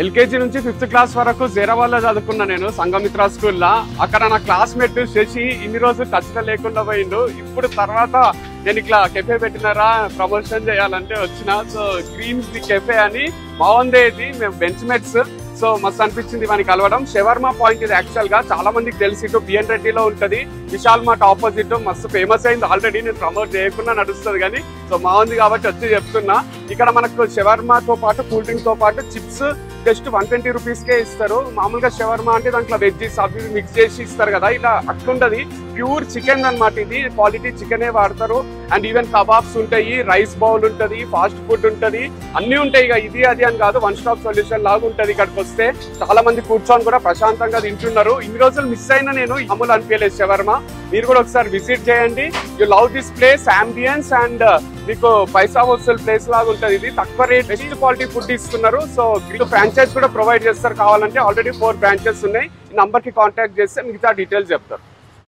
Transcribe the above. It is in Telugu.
ఎల్కేజీ నుంచి 5th క్లాస్ వరకు జేరాబాద్లో చదువుకున్నా నేను సంఘమిత్ర స్కూల్లో. అక్కడ నా క్లాస్మేట్ శశి ఇన్ని రోజులు టచ్లో లేకుండా పోయిండు. ఇప్పుడు తర్వాత నేను ఇట్లా కెఫే పెట్టినారా ప్రమోషన్ చేయాలంటే వచ్చిన. సో గ్రీన్ కెఫే అని బాగుంది. ఇది మేము బెంచ్ మేట్స్. సో మస్తు అనిపించింది మనకి కలవడం. షవర్మా పాయింట్ ఇది యాక్చువల్ గా చాలా మందికి తెలిసి ఇటు బిఎన్ రెడ్డిలో ఉంటది, విశాల్ మార్ట్ ఆపోజిట్. మస్తు ఫేమస్ అయింది ఆల్రెడీ, నేను ప్రమోట్ చేయకుండా నడుస్తుంది కానీ. సో బాగుంది కాబట్టి వచ్చి చెప్తున్నా. ఇక్కడ మనకు షవర్మాతో పాటు కూల్ డ్రింక్ తో పాటు చిప్స్ జస్ట్ 120 రూపీస్కే ఇస్తారు. మామూలుగా షవర్మా అంటే దాంట్లో వెజ్జెస్ అవి మిక్స్ చేసి ఇస్తారు కదా, ఇలా అట్లుంటది. ప్యూర్ చికెన్ అన్నమాట, ఇది క్వాలిటీ చికెనే వాడతారు. అండ్ ఈవెన్ కబాబ్స్ ఉంటాయి, రైస్ బౌల్ ఉంటది, ఫాస్ట్ ఫుడ్ ఉంటది, అన్ని ఉంటాయి. ఇక ఇది అది అని కాదు, వన్ స్టాప్ సొల్యూషన్ లాగా ఉంటది. ఇక్కడికి వస్తే చాలా మంది కూర్చొని కూడా ప్రశాంతంగా తింటున్నారు. ఇన్ని రోజులు మిస్ అయినా నేను అమూల్ అనిపించలేదు షవర్మా. మీరు కూడా ఒకసారి విజిట్ చేయండి. You love this place, ambience and మీకు పైసా వసూల్ ప్లేస్ లాగా ఉంటది. ఇది తక్కువ రేట్, బెస్ట్ క్వాలిటీ ఫుడ్ ఇస్తున్నారు. సో మీకు ఫ్రాంచైజ్ కూడా ప్రొవైడ్ చేస్తారు. కావాలంటే ఆల్రెడీ 4 బ్రాంచెస్ ఉన్నాయి. ఈ నంబర్ కి కాంటాక్ట్ చేస్తే మిగతా డీటెయిల్స్ చెప్తారు.